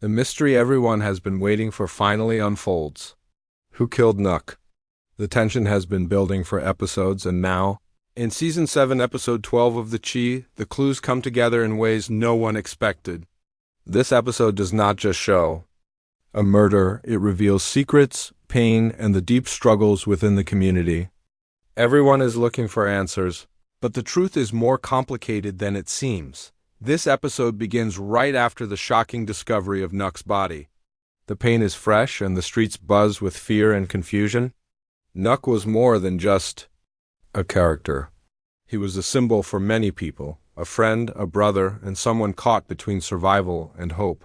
The mystery everyone has been waiting for finally unfolds. Who killed Nuck? The tension has been building for episodes, and now, in Season 7, Episode 12 of The Chi, the clues come together in ways no one expected. This episode does not just show a murder, it reveals secrets, pain, and the deep struggles within the community. Everyone is looking for answers, but the truth is more complicated than it seems. This episode begins right after the shocking discovery of Nuck's body. The pain is fresh and the streets buzz with fear and confusion. Nuck was more than just a character. He was a symbol for many people, a friend, a brother, and someone caught between survival and hope.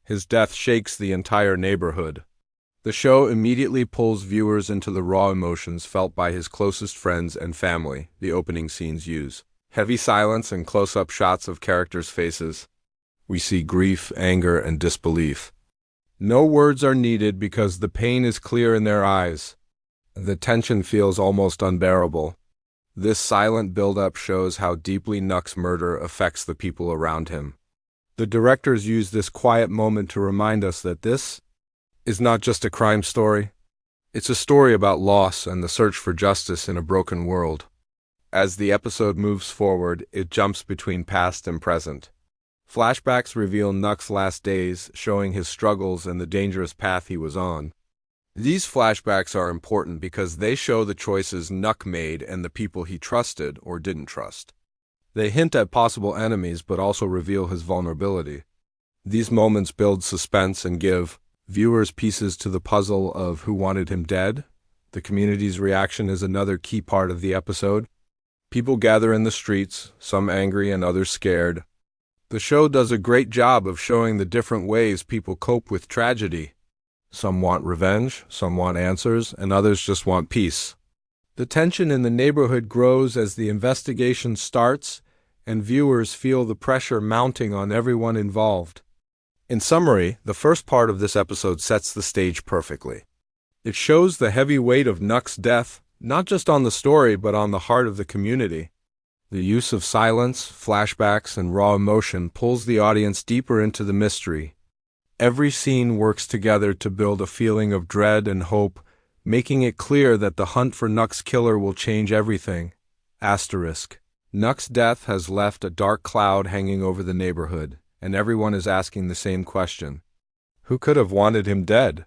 His death shakes the entire neighborhood. The show immediately pulls viewers into the raw emotions felt by his closest friends and family. The opening scenes use heavy silence and close-up shots of characters' faces. We see grief, anger, and disbelief. No words are needed because the pain is clear in their eyes. The tension feels almost unbearable. This silent build-up shows how deeply Nuck's murder affects the people around him. The directors use this quiet moment to remind us that this is not just a crime story. It's a story about loss and the search for justice in a broken world. As the episode moves forward, it jumps between past and present. Flashbacks reveal Nuck's last days, showing his struggles and the dangerous path he was on. These flashbacks are important because they show the choices Nuck made and the people he trusted or didn't trust. They hint at possible enemies but also reveal his vulnerability. These moments build suspense and give viewers pieces to the puzzle of who wanted him dead. The community's reaction is another key part of the episode. People gather in the streets, some angry and others scared. The show does a great job of showing the different ways people cope with tragedy. Some want revenge, some want answers, and others just want peace. The tension in the neighborhood grows as the investigation starts, and viewers feel the pressure mounting on everyone involved. In summary, the first part of this episode sets the stage perfectly. It shows the heavy weight of Nuck's death, not just on the story but on the heart of the community. The use of silence, flashbacks, and raw emotion pulls the audience deeper into the mystery. Every scene works together to build a feeling of dread and hope, making it clear that the hunt for Nuck's killer will change everything. Asterisk. Nuck's death has left a dark cloud hanging over the neighborhood, and everyone is asking the same question. Who could have wanted him dead?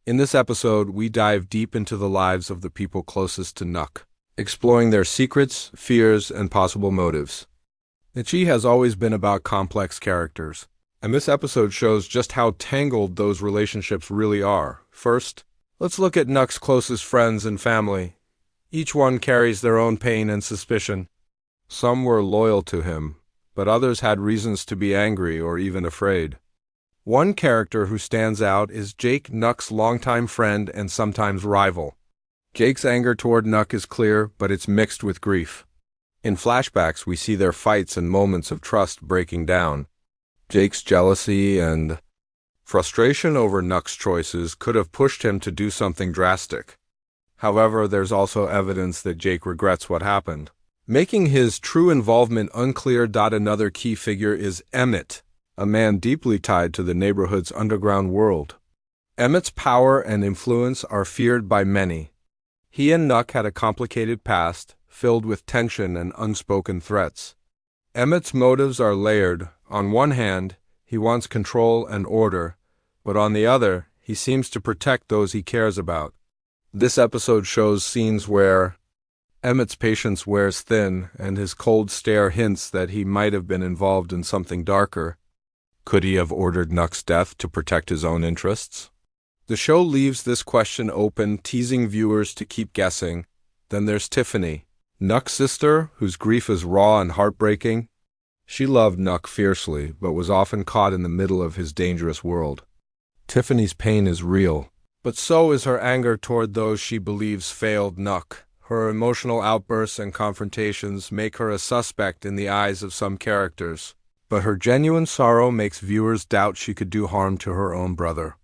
In this episode, we dive deep into the lives of the people closest to Nuck, exploring their secrets, fears, and possible motives. The Chi has always been about complex characters, and this episode shows just how tangled those relationships really are. First, let's look at Nuck's closest friends and family. Each one carries their own pain and suspicion. Some were loyal to him, but others had reasons to be angry or even afraid. One character who stands out is Jake, Nuck's longtime friend and sometimes rival. Jake's anger toward Nuck is clear, but it's mixed with grief. In flashbacks, we see their fights and moments of trust breaking down. Jake's jealousy and frustration over Nuck's choices could have pushed him to do something drastic. However, there's also evidence that Jake regrets what happened, making his true involvement unclear. Another key figure is Emmett, a man deeply tied to the neighborhood's underground world. Emmett's power and influence are feared by many. He and Nuck had a complicated past, filled with tension and unspoken threats. Emmett's motives are layered. On one hand, he wants control and order, but on the other, he seems to protect those he cares about. This episode shows scenes where Emmett's patience wears thin, and his cold stare hints that he might have been involved in something darker. Could he have ordered Nuck's death to protect his own interests? The show leaves this question open, teasing viewers to keep guessing. Then there's Tiffany, Nuck's sister, whose grief is raw and heartbreaking. She loved Nuck fiercely, but was often caught in the middle of his dangerous world. Tiffany's pain is real, but so is her anger toward those she believes failed Nuck. Her emotional outbursts and confrontations make her a suspect in the eyes of some characters, but her genuine sorrow makes viewers doubt she could do harm to her own brother.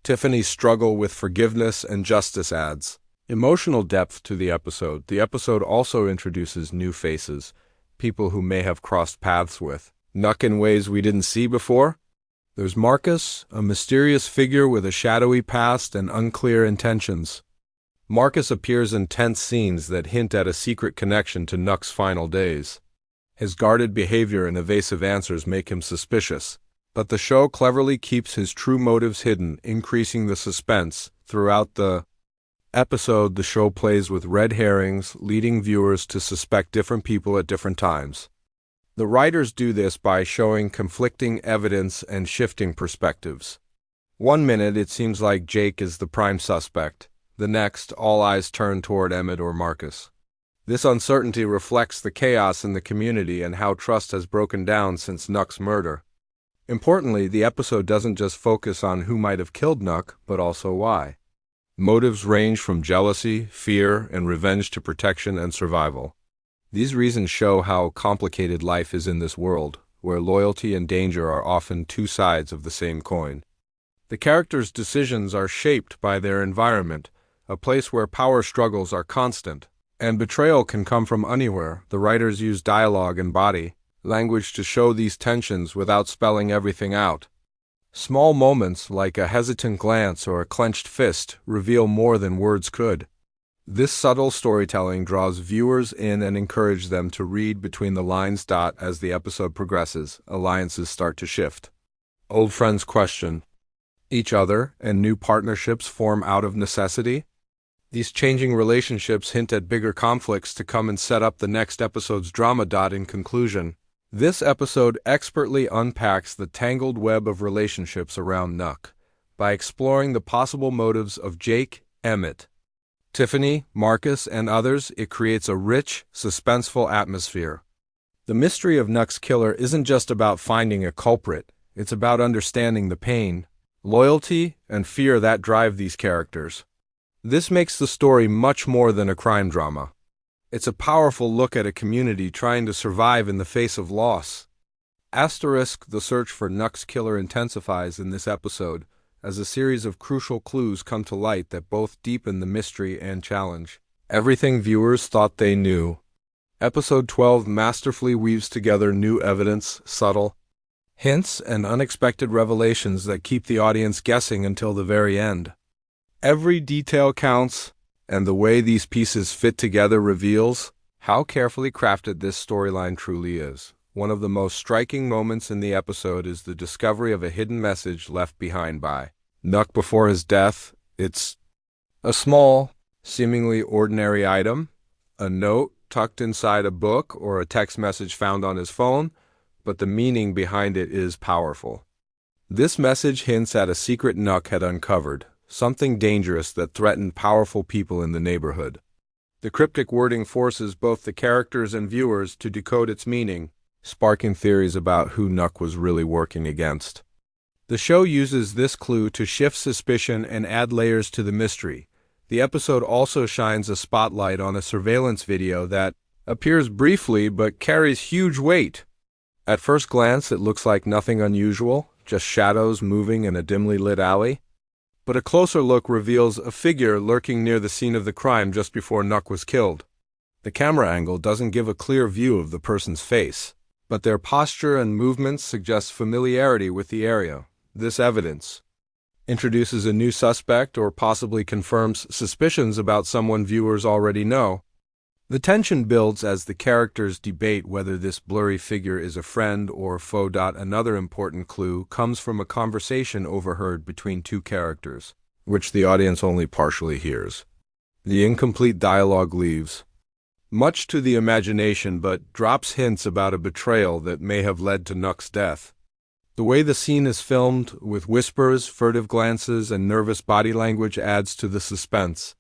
Tiffany's struggle with forgiveness and justice adds emotional depth to the episode. The episode also introduces new faces, people who may have crossed paths with Nuck in ways we didn't see before. There's Marcus, a mysterious figure with a shadowy past and unclear intentions. Marcus appears in tense scenes that hint at a secret connection to Nuck's final days. His guarded behavior and evasive answers make him suspicious, but the show cleverly keeps his true motives hidden, increasing the suspense. Throughout the episode, the show plays with red herrings, leading viewers to suspect different people at different times. The writers do this by showing conflicting evidence and shifting perspectives. One minute it seems like Jake is the prime suspect. The next, all eyes turn toward Emmett or Marcus. This uncertainty reflects the chaos in the community and how trust has broken down since Nuck's murder. Importantly, the episode doesn't just focus on who might have killed Nuck, but also why. Motives range from jealousy, fear, and revenge to protection and survival. These reasons show how complicated life is in this world, where loyalty and danger are often two sides of the same coin. The characters' decisions are shaped by their environment, a place where power struggles are constant, and betrayal can come from anywhere. The writers use dialogue and body language to show these tensions without spelling everything out. Small moments, like a hesitant glance or a clenched fist, reveal more than words could. This subtle storytelling draws viewers in and encourages them to read between the lines. As the episode progresses, alliances start to shift. Old friends question each other, and new partnerships form out of necessity. These changing relationships hint at bigger conflicts to come and set up the next episode's drama. In conclusion, this episode expertly unpacks the tangled web of relationships around Nuck. By exploring the possible motives of Jake, Emmett, Tiffany, Marcus, and others, it creates a rich, suspenseful atmosphere. The mystery of Nuck's killer isn't just about finding a culprit, it's about understanding the pain, loyalty, and fear that drive these characters. This makes the story much more than a crime drama. It's a powerful look at a community trying to survive in the face of loss. The search for Nuck's killer intensifies in this episode, as a series of crucial clues come to light that both deepen the mystery and challenge everything viewers thought they knew. Episode 12 masterfully weaves together new evidence, subtle hints, and unexpected revelations that keep the audience guessing until the very end. Every detail counts, and the way these pieces fit together reveals how carefully crafted this storyline truly is. One of the most striking moments in the episode is the discovery of a hidden message left behind by Nuck before his death. It's a small, seemingly ordinary item, a note tucked inside a book or a text message found on his phone, but the meaning behind it is powerful. This message hints at a secret Nuck had uncovered, something dangerous that threatened powerful people in the neighborhood. The cryptic wording forces both the characters and viewers to decode its meaning, sparking theories about who Nuck was really working against. The show uses this clue to shift suspicion and add layers to the mystery. The episode also shines a spotlight on a surveillance video that appears briefly but carries huge weight. At first glance, it looks like nothing unusual, just shadows moving in a dimly lit alley. But a closer look reveals a figure lurking near the scene of the crime just before Nuck was killed. The camera angle doesn't give a clear view of the person's face, but their posture and movements suggest familiarity with the area. This evidence introduces a new suspect or possibly confirms suspicions about someone viewers already know. The tension builds as the characters debate whether this blurry figure is a friend or foe. Another important clue comes from a conversation overheard between two characters, which the audience only partially hears. The incomplete dialogue leaves much to the imagination but drops hints about a betrayal that may have led to Nuck's death. The way the scene is filmed, with whispers, furtive glances, and nervous body language, adds to the suspense.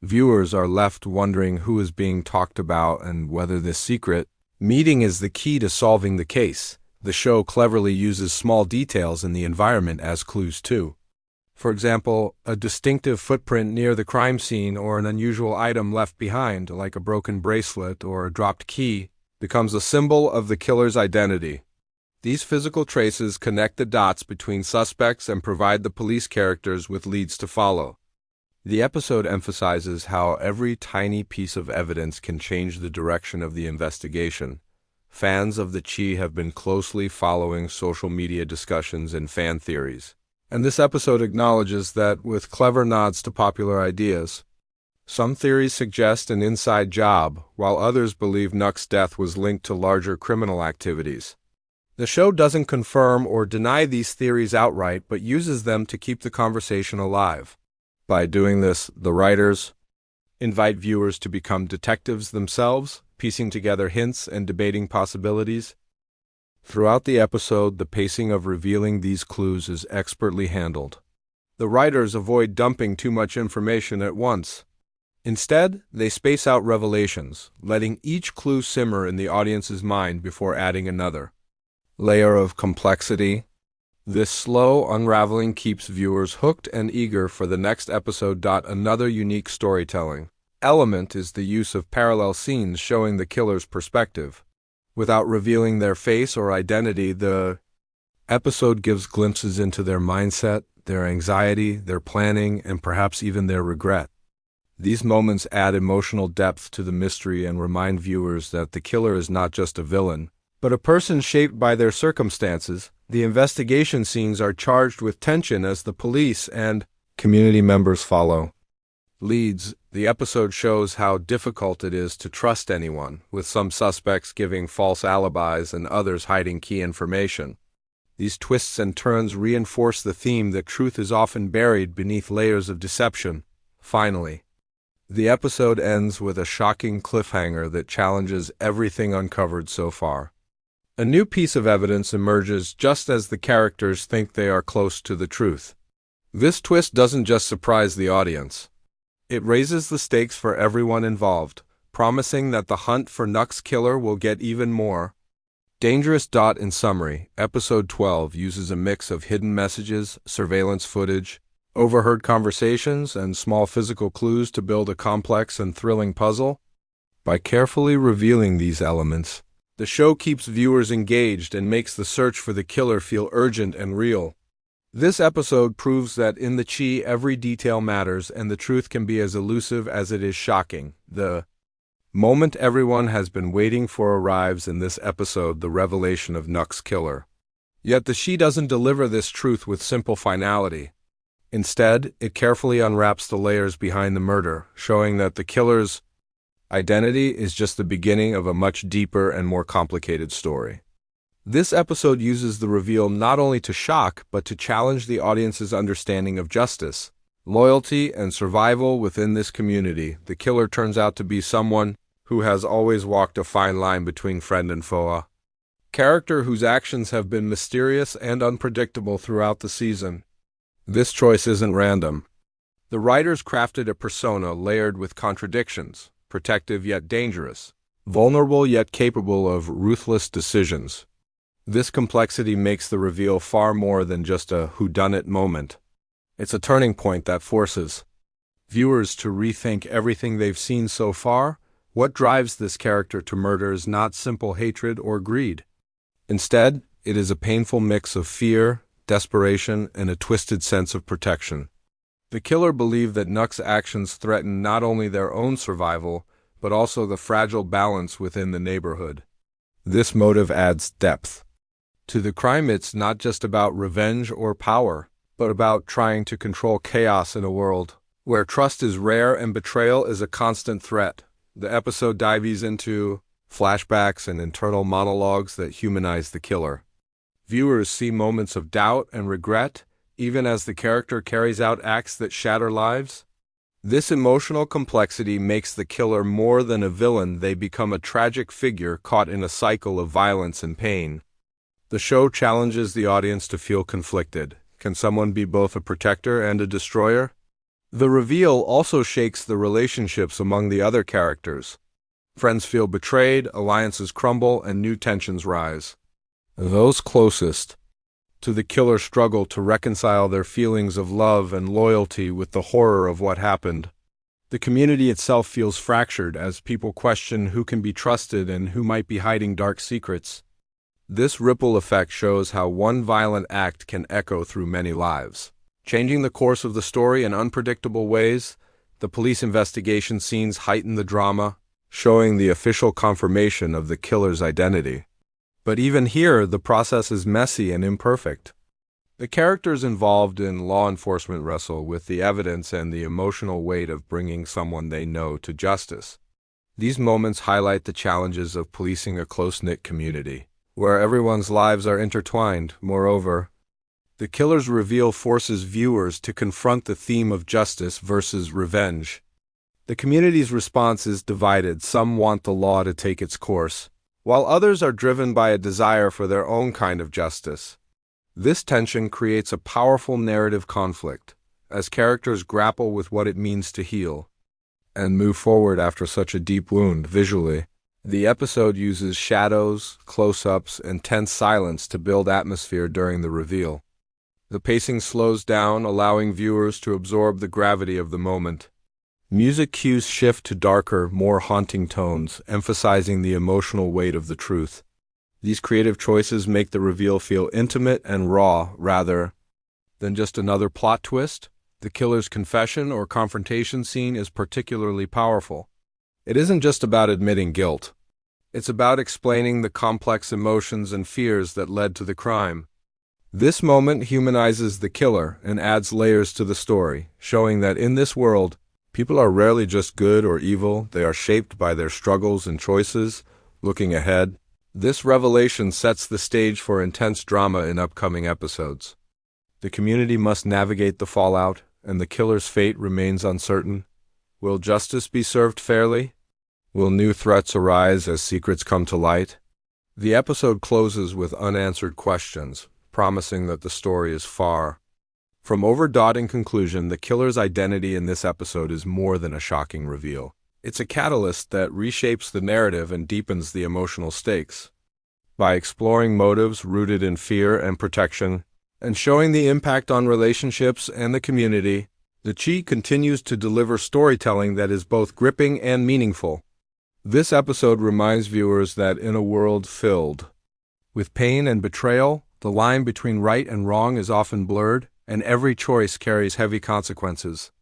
Viewers are left wondering who is being talked about and whether this secret meeting is the key to solving the case. The show cleverly uses small details in the environment as clues too. For example, a distinctive footprint near the crime scene or an unusual item left behind, like a broken bracelet or a dropped key, becomes a symbol of the killer's identity. These physical traces connect the dots between suspects and provide the police characters with leads to follow. The episode emphasizes how every tiny piece of evidence can change the direction of the investigation, Fans of the Chi have been closely following social media discussions and fan theories, and this episode acknowledges that with clever nods to popular ideas. Some theories suggest an inside job, while others believe Nuck's death was linked to larger criminal activities. The show doesn't confirm or deny these theories outright, but uses them to keep the conversation alive. By doing this, the writers invite viewers to become detectives themselves, piecing together hints and debating possibilities. Throughout the episode, the pacing of revealing these clues is expertly handled. The writers avoid dumping too much information at once. Instead, they space out revelations, letting each clue simmer in the audience's mind before adding another layer of complexity. This slow unraveling keeps viewers hooked and eager for the next episode. Another unique storytelling element is the use of parallel scenes showing the killer's perspective. Without revealing their face or identity, the episode gives glimpses into their mindset, their anxiety, their planning, and perhaps even their regret. These moments add emotional depth to the mystery and remind viewers that the killer is not just a villain, but a person shaped by their circumstances. The investigation scenes are charged with tension as the police and community members follow leads. The episode shows how difficult it is to trust anyone, with some suspects giving false alibis and others hiding key information. These twists and turns reinforce the theme that truth is often buried beneath layers of deception. Finally, the episode ends with a shocking cliffhanger that challenges everything uncovered so far. A new piece of evidence emerges just as the characters think they are close to the truth. This twist doesn't just surprise the audience. It raises the stakes for everyone involved, promising that the hunt for Nuck's killer will get even more dangerous. In summary, Episode 12 uses a mix of hidden messages, surveillance footage, overheard conversations, and small physical clues to build a complex and thrilling puzzle. By carefully revealing these elements, the show keeps viewers engaged and makes the search for the killer feel urgent and real. This episode proves that in the Chi, every detail matters and the truth can be as elusive as it is shocking. The moment everyone has been waiting for arrives in this episode, the revelation of Nuck's killer. Yet the Chi doesn't deliver this truth with simple finality. Instead, it carefully unwraps the layers behind the murder, showing that the killer's identity is just the beginning of a much deeper and more complicated story. This episode uses the reveal not only to shock, but to challenge the audience's understanding of justice, loyalty, and survival within this community. The killer turns out to be someone who has always walked a fine line between friend and foe, a character whose actions have been mysterious and unpredictable throughout the season. This choice isn't random. The writers crafted a persona layered with contradictions, protective yet dangerous, vulnerable yet capable of ruthless decisions. This complexity makes the reveal far more than just a whodunit moment. It's a turning point that forces viewers to rethink everything they've seen so far. What drives this character to murder is not simple hatred or greed. Instead, it is a painful mix of fear, desperation, and a twisted sense of protection. The killer believed that Nuck's actions threatened not only their own survival, but also the fragile balance within the neighborhood. This motive adds depth to the crime. It's not just about revenge or power, but about trying to control chaos in a world where trust is rare and betrayal is a constant threat. The episode dives into flashbacks and internal monologues that humanize the killer. Viewers see moments of doubt and regret, even as the character carries out acts that shatter lives. This emotional complexity makes the killer more than a villain. They become a tragic figure caught in a cycle of violence and pain. The show challenges the audience to feel conflicted. Can someone be both a protector and a destroyer? The reveal also shakes the relationships among the other characters. Friends feel betrayed, alliances crumble, and new tensions rise. Those closest to the killer struggle to reconcile their feelings of love and loyalty with the horror of what happened. The community itself feels fractured as people question who can be trusted and who might be hiding dark secrets. This ripple effect shows how one violent act can echo through many lives, changing the course of the story in unpredictable ways. The police investigation scenes heighten the drama, showing the official confirmation of the killer's identity. But even here, the process is messy and imperfect. The characters involved in law enforcement wrestle with the evidence and the emotional weight of bringing someone they know to justice. These moments highlight the challenges of policing a close-knit community, where everyone's lives are intertwined. Moreover, the killer's reveal forces viewers to confront the theme of justice versus revenge. The community's response is divided. Some want the law to take its course, while others are driven by a desire for their own kind of justice. This tension creates a powerful narrative conflict, as characters grapple with what it means to heal and move forward after such a deep wound. Visually, the episode uses shadows, close-ups, and tense silence to build atmosphere during the reveal. The pacing slows down, allowing viewers to absorb the gravity of the moment. Music cues shift to darker, more haunting tones, emphasizing the emotional weight of the truth. These creative choices make the reveal feel intimate and raw rather than just another plot twist. The killer's confession or confrontation scene is particularly powerful. It isn't just about admitting guilt. It's about explaining the complex emotions and fears that led to the crime. This moment humanizes the killer and adds layers to the story, showing that in this world, people are rarely just good or evil. They are shaped by their struggles and choices. Looking ahead, this revelation sets the stage for intense drama in upcoming episodes. The community must navigate the fallout, and the killer's fate remains uncertain. Will justice be served fairly? Will new threats arise as secrets come to light? The episode closes with unanswered questions, promising that the story is far from over. In conclusion, the killer's identity in this episode is more than a shocking reveal. It's a catalyst that reshapes the narrative and deepens the emotional stakes. By exploring motives rooted in fear and protection, and showing the impact on relationships and the community, the Chi continues to deliver storytelling that is both gripping and meaningful. This episode reminds viewers that in a world filled with pain and betrayal, the line between right and wrong is often blurred, and every choice carries heavy consequences.